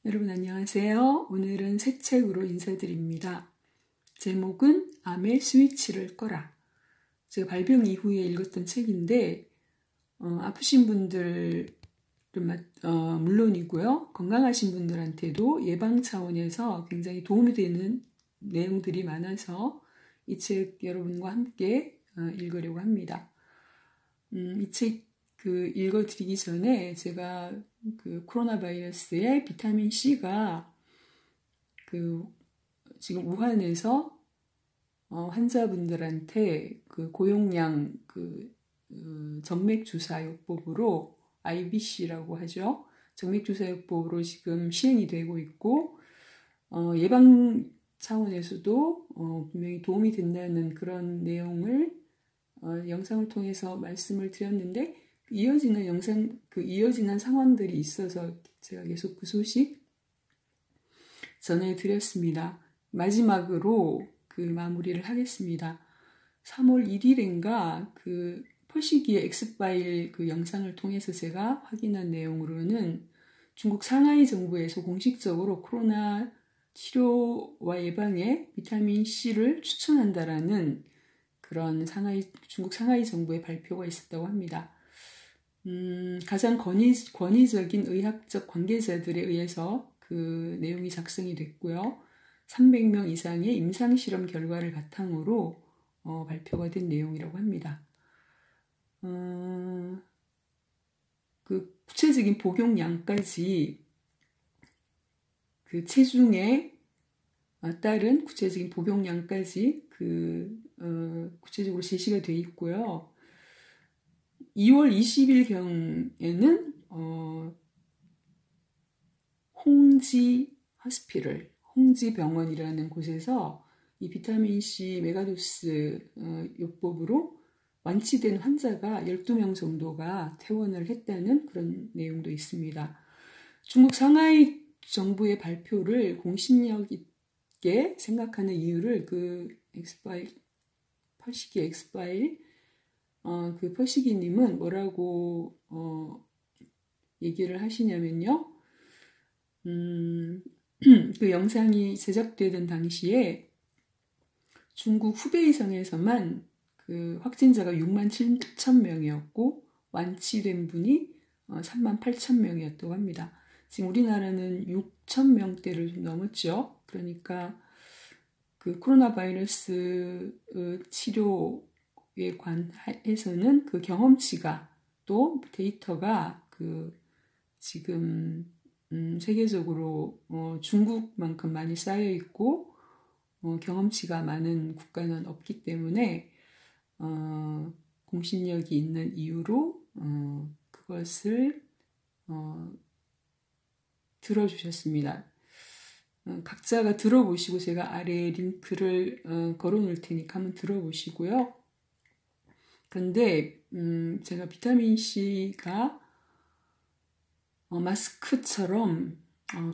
여러분 안녕하세요. 오늘은 새 책으로 인사드립니다. 제목은 암의 스위치를 꺼라. 제가 발병 이후에 읽었던 책인데 아프신 분들은 물론이고요. 건강하신 분들한테도 예방 차원에서 굉장히 도움이 되는 내용들이 많아서 이 책 여러분과 함께 읽으려고 합니다. 이 책 읽어드리기 전에 제가 코로나 바이러스의 비타민 C가 지금 우한에서 환자분들한테 고용량 정맥주사요법으로 IBC라고 하죠. 정맥주사요법으로 지금 시행이 되고 있고 예방 차원에서도 분명히 도움이 된다는 그런 내용을 영상을 통해서 말씀을 드렸는데 이어지는 상황들이 있어서 제가 계속 그 소식 전해드렸습니다. 마지막으로 마무리를 하겠습니다. 3월 1일인가 퍼시기의 엑스파일 영상을 통해서 제가 확인한 내용으로는 중국 상하이 정부에서 공식적으로 코로나 치료와 예방에 비타민 C를 추천한다라는 그런 중국 상하이 정부의 발표가 있었다고 합니다. 가장 권위적인 의학적 관계자들에 의해서 그 내용이 작성이 됐고요. 300명 이상의 임상실험 결과를 바탕으로 발표가 된 내용이라고 합니다. 구체적인 복용량까지 체중에 따른 구체적인 복용량까지 구체적으로 제시가 되어 있고요. 2월 20일경에는 홍지병원이라는 곳에서 이 비타민C 메가도스 요법으로 완치된 환자가 12명 정도가 퇴원을 했다는 그런 내용도 있습니다. 중국 상하이 정부의 발표를 공신력 있게 생각하는 이유를 퍼시기 엑스파일 퍼시기님은 뭐라고 얘기를 하시냐면요. 그 영상이 제작되던 당시에 중국 후베이성에서만 확진자가 6만 7천 명이었고 완치된 분이 3만 8천 명이었다고 합니다. 지금 우리나라는 6천 명대를 좀 넘었죠. 그러니까 코로나 바이러스 치료에 관해서는 경험치가 또 데이터가 지금 세계적으로 중국만큼 많이 쌓여 있고 경험치가 많은 국가는 없기 때문에 공신력이 있는 이유로 그것을 들어주셨습니다. 각자가 들어보시고 제가 아래에 링크를 걸어놓을 테니까 한번 들어보시고요. 그런데 제가 비타민C가 마스크처럼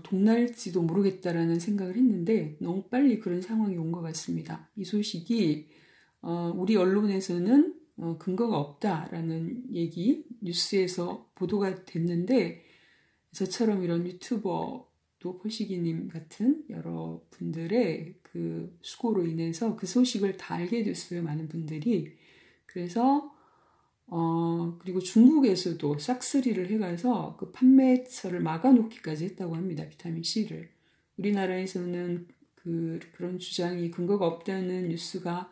동날지도 모르겠다라는 생각을 했는데 너무 빨리 그런 상황이 온 것 같습니다. 이 소식이 우리 언론에서는 근거가 없다라는 얘기 뉴스에서 보도가 됐는데 저처럼 이런 유튜버도 퍼시기님 같은 여러 분들의 수고로 인해서 그 소식을 다 알게 됐어요. 많은 분들이. 그래서 그리고 중국에서도 싹쓸이를 해가서 판매처를 막아놓기까지 했다고 합니다. 비타민C를. 우리나라에서는 그런 주장이 근거가 없다는 뉴스가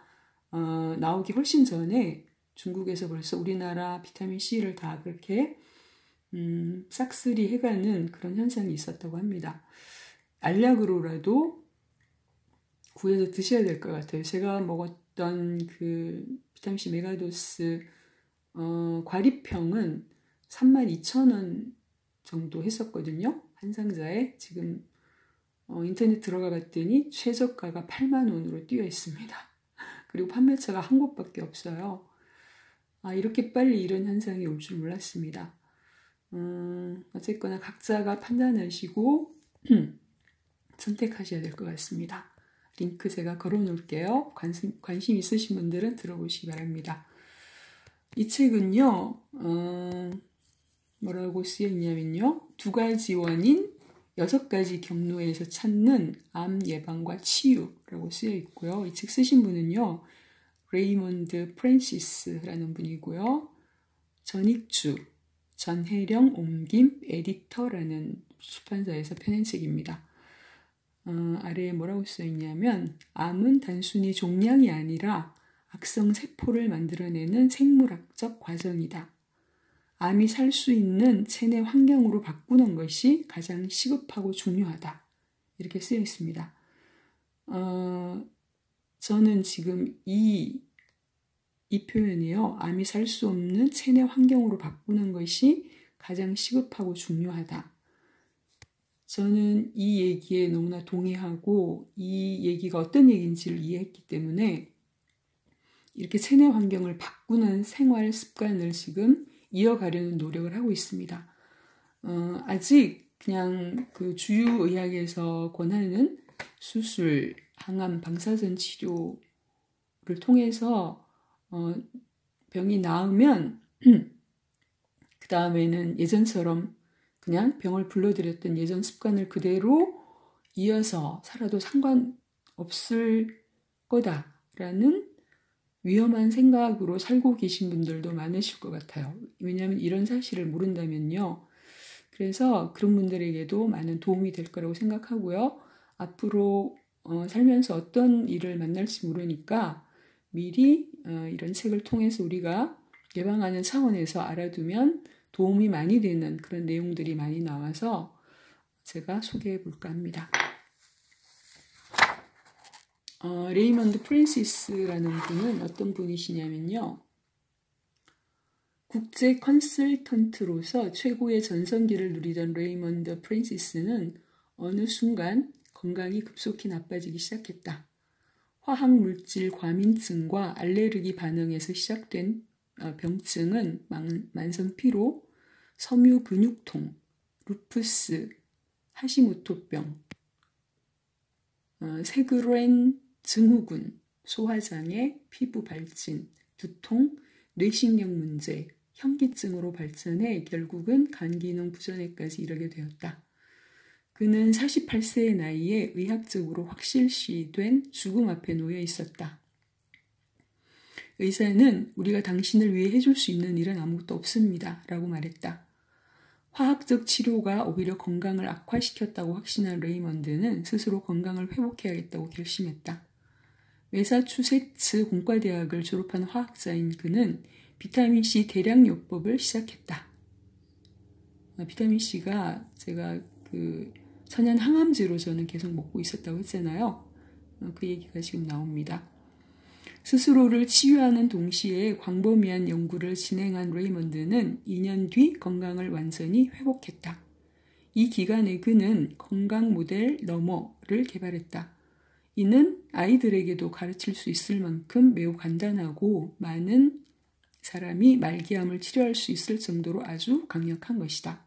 나오기 훨씬 전에 중국에서 벌써 우리나라 비타민C를 다 그렇게 싹쓸이 해가는 그런 현상이 있었다고 합니다. 알약으로라도 구해서 드셔야 될 것 같아요. 제가 먹었던 비타민C 메가도스 과립형은 32,000원 정도 했었거든요. 한 상자에. 지금 인터넷 들어가 봤더니 최저가가 8만 원으로 뛰어 있습니다. 그리고 판매처가 한 곳밖에 없어요. 이렇게 빨리 이런 현상이 올 줄 몰랐습니다. 어쨌거나 각자가 판단하시고 선택하셔야 될 것 같습니다. 링크 제가 걸어 놓을게요. 관심 있으신 분들은 들어보시기 바랍니다. 이 책은요, 뭐라고 쓰여있냐면요. 두 가지 원인, 6가지 경로에서 찾는 암 예방과 치유라고 쓰여 있고요. 이 책 쓰신 분은요, 레이먼드 프랜시스라는 분이고요. 전익주, 전혜령 옮김 에디터라는 출판사에서 펴낸 책입니다. 아래에 뭐라고 써있냐면, 암은 단순히 종양이 아니라 악성 세포를 만들어내는 생물학적 과정이다. 암이 살 수 있는 체내 환경으로 바꾸는 것이 가장 시급하고 중요하다. 이렇게 쓰여 있습니다. 저는 지금 이 표현이요. 암이 살 수 없는 체내 환경으로 바꾸는 것이 가장 시급하고 중요하다. 저는 이 얘기에 너무나 동의하고 이 얘기가 어떤 얘기인지를 이해했기 때문에 이렇게 체내 환경을 바꾸는 생활 습관을 지금 이어가려는 노력을 하고 있습니다. 아직 그냥 그 주유의학에서 권하는 수술, 항암, 방사선 치료를 통해서 병이 나으면 그 다음에는 예전처럼 그냥 병을 불러들였던 예전 습관을 그대로 이어서 살아도 상관없을 거다라는 위험한 생각으로 살고 계신 분들도 많으실 것 같아요. 왜냐하면 이런 사실을 모른다면요. 그래서 그런 분들에게도 많은 도움이 될 거라고 생각하고요. 앞으로 살면서 어떤 일을 만날지 모르니까 미리 이런 책을 통해서 우리가 예방하는 차원에서 알아두면 도움이 많이 되는 그런 내용들이 많이 나와서 제가 소개해 볼까 합니다. 레이먼드 프랜시스라는 분은 어떤 분이시냐면요. 국제 컨설턴트로서 최고의 전성기를 누리던 레이먼드 프랜시스는 어느 순간 건강이 급속히 나빠지기 시작했다. 화학물질 과민증과 알레르기 반응에서 시작된 병증은 만성 피로, 섬유 근육통, 루푸스, 하시모토병, 세그렌 증후군, 소화장애, 피부 발진, 두통, 뇌신경 문제, 현기증으로 발전해 결국은 간기능 부전에까지 이르게 되었다. 그는 48세의 나이에 의학적으로 확실시된 죽음 앞에 놓여 있었다. 의사는 우리가 당신을 위해 해줄 수 있는 일은 아무것도 없습니다. 라고 말했다. 화학적 치료가 오히려 건강을 악화시켰다고 확신한 레이먼드는 스스로 건강을 회복해야겠다고 결심했다. 매사추세츠 공과대학을 졸업한 화학자인 그는 비타민C 대량요법을 시작했다. 비타민C가 제가 천연 항암제로 저는 계속 먹고 있었다고 했잖아요. 그 얘기가 지금 나옵니다. 스스로를 치유하는 동시에 광범위한 연구를 진행한 레이먼드는 2년 뒤 건강을 완전히 회복했다. 이 기간에 그는 건강 모델 너머를 개발했다. 이는 아이들에게도 가르칠 수 있을 만큼 매우 간단하고 많은 사람이 말기암을 치료할 수 있을 정도로 아주 강력한 것이다.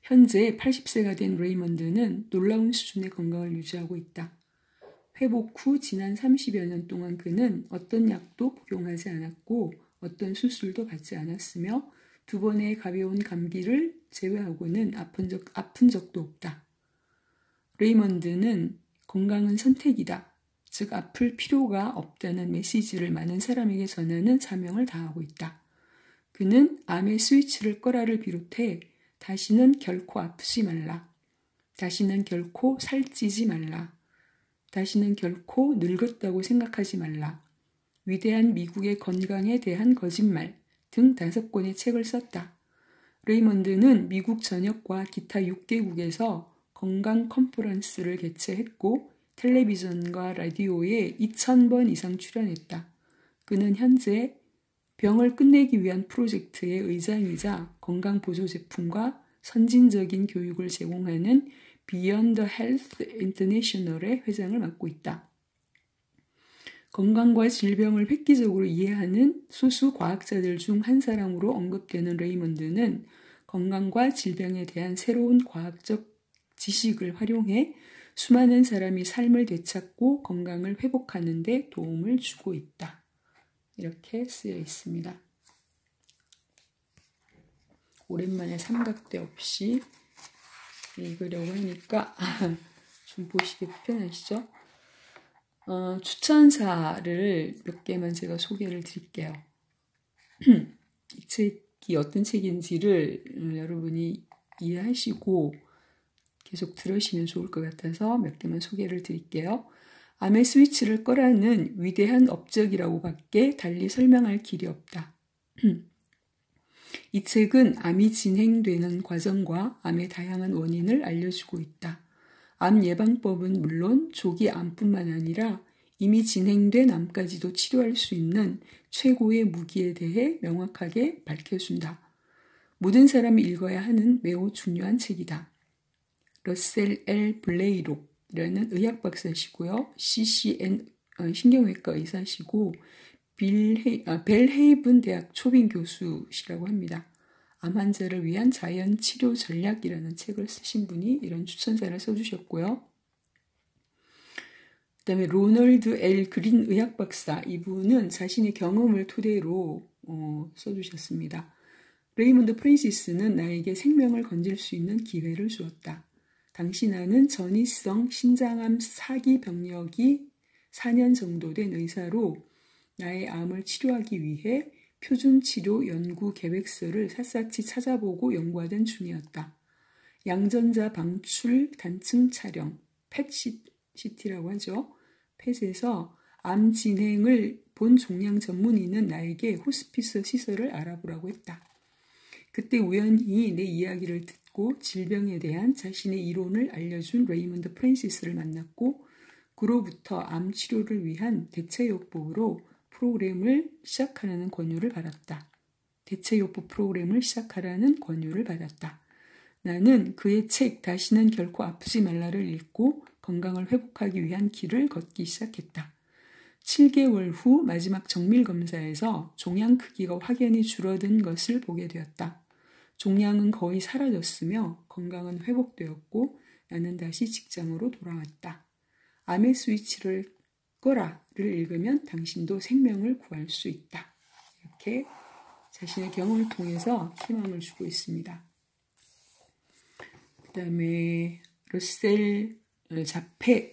현재 80세가 된 레이먼드는 놀라운 수준의 건강을 유지하고 있다. 회복 후 지난 30여 년 동안 그는 어떤 약도 복용하지 않았고 어떤 수술도 받지 않았으며 2번의 가벼운 감기를 제외하고는 아픈 적도 없다. 레이먼드는 건강은 선택이다. 즉 아플 필요가 없다는 메시지를 많은 사람에게 전하는 사명을 다하고 있다. 그는 암의 스위치를 꺼라를 비롯해 다시는 결코 아프지 말라. 다시는 결코 살찌지 말라. 다시는 결코 늙었다고 생각하지 말라. 위대한 미국의 건강에 대한 거짓말 등 5권의 책을 썼다. 레이먼드는 미국 전역과 기타 6개국에서 건강 컨퍼런스를 개최했고 텔레비전과 라디오에 2,000번 이상 출연했다. 그는 현재 병을 끝내기 위한 프로젝트의 의장이자 건강보조 제품과 선진적인 교육을 제공하는 Beyond Health International의 회장을 맡고 있다. 건강과 질병을 획기적으로 이해하는 소수 과학자들 중 한 사람으로 언급되는 레이먼드는 건강과 질병에 대한 새로운 과학적 지식을 활용해 수많은 사람이 삶을 되찾고 건강을 회복하는 데 도움을 주고 있다. 이렇게 쓰여 있습니다. 오랜만에 삼각대 없이 읽으려고 하니까 좀 보시기 불편하시죠? 추천사를 몇 개만 제가 소개를 드릴게요. 이 책이 어떤 책인지를 여러분이 이해하시고 계속 들으시면 좋을 것 같아서 몇 개만 소개를 드릴게요. 암의 스위치를 꺼라는 위대한 업적이라고 밖에 달리 설명할 길이 없다. 이 책은 암이 진행되는 과정과 암의 다양한 원인을 알려주고 있다. 암 예방법은 물론 조기 암뿐만 아니라 이미 진행된 암까지도 치료할 수 있는 최고의 무기에 대해 명확하게 밝혀준다. 모든 사람이 읽어야 하는 매우 중요한 책이다. 러셀 L. 블레이록이라는 의학 박사시고요. CCN 신경외과 의사시고 벨헤이븐 대학 초빙 교수시라고 합니다. 암 환자를 위한 자연 치료 전략이라는 책을 쓰신 분이 이런 추천사를 써주셨고요. 그 다음에 로널드 L. 그린 의학 박사, 이분은 자신의 경험을 토대로 써주셨습니다. 레이먼드 프랜시스는 나에게 생명을 건질 수 있는 기회를 주었다. 당시 나는 전이성 신장암 사기 병력이 4년 정도 된 의사로 나의 암을 치료하기 위해 표준치료 연구 계획서를 샅샅이 찾아보고 연구하던 중이었다. 양전자 방출 단층 촬영, 펫CT라고 하죠. 펫에서 암 진행을 본 종양 전문의는 나에게 호스피스 시설을 알아보라고 했다. 그때 우연히 내 이야기를 듣고 질병에 대한 자신의 이론을 알려준 레이먼드 프랜시스를 만났고 그로부터 암 치료를 위한 대체요법으로 프로그램을 시작하라는 권유를 받았다. 대체요법 프로그램을 시작하라는 권유를 받았다. 나는 그의 책 다시는 결코 아프지 말라를 읽고 건강을 회복하기 위한 길을 걷기 시작했다. 7개월 후 마지막 정밀 검사에서 종양 크기가 확연히 줄어든 것을 보게 되었다. 종양은 거의 사라졌으며 건강은 회복되었고 나는 다시 직장으로 돌아왔다. 암의 스위치를 꺼라를 읽으면 당신도 생명을 구할 수 있다. 이렇게 자신의 경험을 통해서 희망을 주고 있습니다. 그 다음에 러셀 자페라는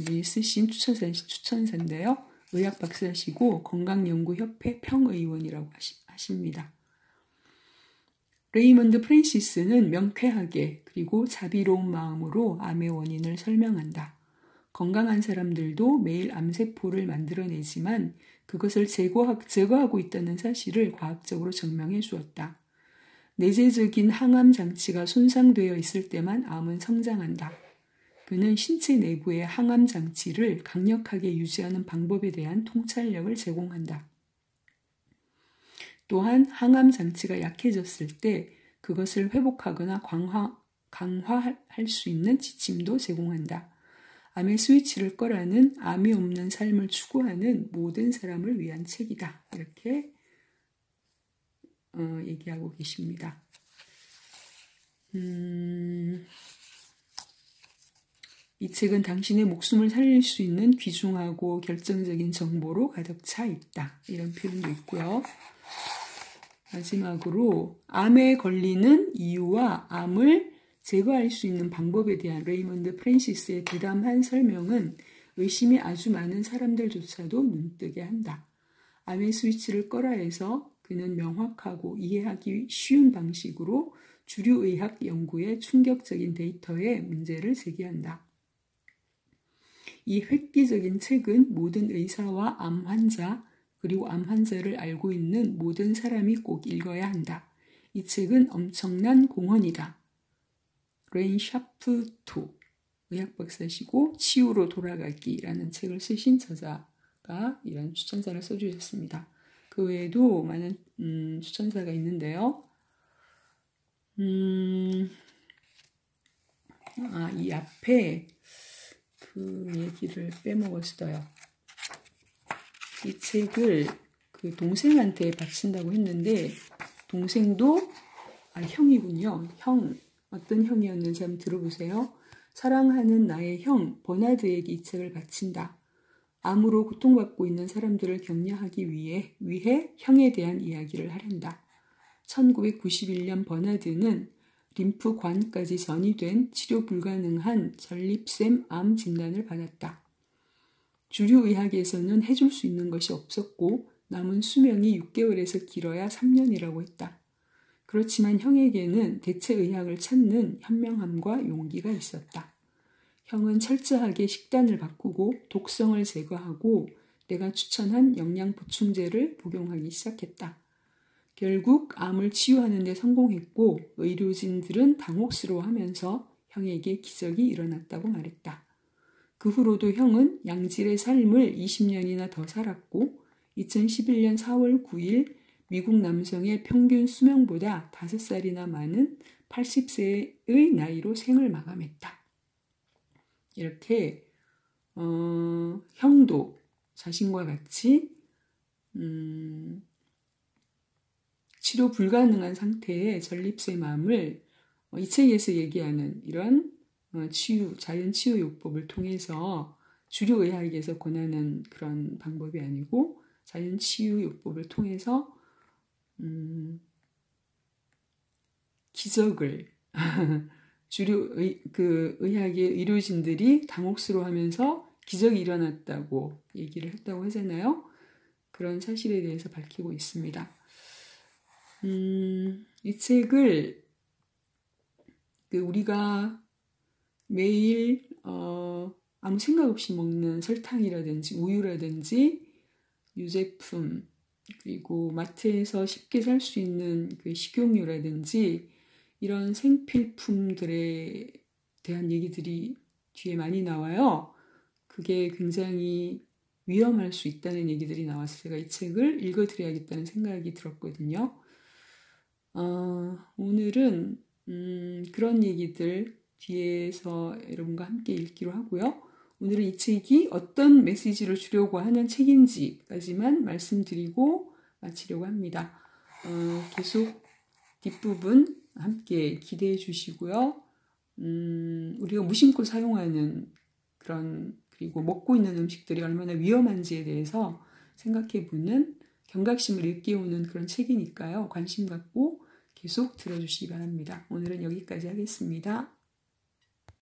분이 쓰신 추천사인데요. 의학 박사시고 건강연구협회 평의원이라고 하십니다. 레이먼드 프랜시스는 명쾌하게 그리고 자비로운 마음으로 암의 원인을 설명한다. 건강한 사람들도 매일 암세포를 만들어내지만 그것을 제거하고 있다는 사실을 과학적으로 증명해 주었다. 내재적인 항암 장치가 손상되어 있을 때만 암은 성장한다. 그는 신체 내부의 항암 장치를 강력하게 유지하는 방법에 대한 통찰력을 제공한다. 또한 항암 장치가 약해졌을 때 그것을 회복하거나 강화할 수 있는 지침도 제공한다. 암의 스위치를 꺼라는 암이 없는 삶을 추구하는 모든 사람을 위한 책이다. 이렇게 얘기하고 계십니다. 이 책은 당신의 목숨을 살릴 수 있는 귀중하고 결정적인 정보로 가득 차 있다. 이런 표현도 있고요. 마지막으로 암에 걸리는 이유와 암을 제거할 수 있는 방법에 대한 레이먼드 프랜시스의 대담한 설명은 의심이 아주 많은 사람들조차도 눈뜨게 한다. 암의 스위치를 꺼라 해서 그는 명확하고 이해하기 쉬운 방식으로 주류 의학 연구의 충격적인 데이터에 문제를 제기한다. 이 획기적인 책은 모든 의사와 암 환자 그리고 암 환자를 알고 있는 모든 사람이 꼭 읽어야 한다. 이 책은 엄청난 공헌이다. 레인 샤프토 의학 박사시고 치유로 돌아가기라는 책을 쓰신 저자가 이런 추천사를 써주셨습니다. 그 외에도 많은 추천사가 있는데요. 이 앞에 그 얘기를 빼먹었어요. 이 책을 그 동생한테 바친다고 했는데 동생도 형이군요. 어떤 형이었는지 한번 들어보세요. 사랑하는 나의 형 버나드에게 이 책을 바친다. 암으로 고통받고 있는 사람들을 격려하기 위해 형에 대한 이야기를 하란다. 1991년 버나드는 림프관까지 전이된 치료 불가능한 전립샘 암 진단을 받았다. 주류의학에서는 해줄 수 있는 것이 없었고 남은 수명이 6개월에서 길어야 3년이라고 했다. 그렇지만 형에게는 대체 의학을 찾는 현명함과 용기가 있었다. 형은 철저하게 식단을 바꾸고 독성을 제거하고 내가 추천한 영양 보충제를 복용하기 시작했다. 결국 암을 치유하는 데 성공했고 의료진들은 당혹스러워하면서 형에게 기적이 일어났다고 말했다. 그 후로도 형은 양질의 삶을 20년이나 더 살았고 2011년 4월 9일 미국 남성의 평균 수명보다 5살이나 많은 80세의 나이로 생을 마감했다. 이렇게 형도 자신과 같이 치료 불가능한 상태의 전립선암을 이 책에서 얘기하는 이런 자연 치유 요법을 통해서 주류 의학에서 권하는 그런 방법이 아니고 자연 치유 요법을 통해서 기적을 주류 의학의 의료진들이 당혹스러워하면서 기적이 일어났다고 얘기를 했다고 하잖아요. 그런 사실에 대해서 밝히고 있습니다. 이 책을 우리가 매일 아무 생각 없이 먹는 설탕이라든지 우유라든지 유제품 그리고 마트에서 쉽게 살 수 있는 그 식용유라든지 이런 생필품들에 대한 얘기들이 뒤에 많이 나와요. 그게 굉장히 위험할 수 있다는 얘기들이 나와서 제가 이 책을 읽어드려야겠다는 생각이 들었거든요. 오늘은 그런 얘기들 뒤에서 여러분과 함께 읽기로 하고요. 오늘은 이 책이 어떤 메시지를 주려고 하는 책인지까지만 말씀드리고 마치려고 합니다. 계속 뒷부분 함께 기대해 주시고요. 우리가 무심코 사용하는 그리고 먹고 있는 음식들이 얼마나 위험한지에 대해서 생각해보는 경각심을 일깨우는 그런 책이니까요. 관심 갖고 계속 들어주시기 바랍니다. 오늘은 여기까지 하겠습니다.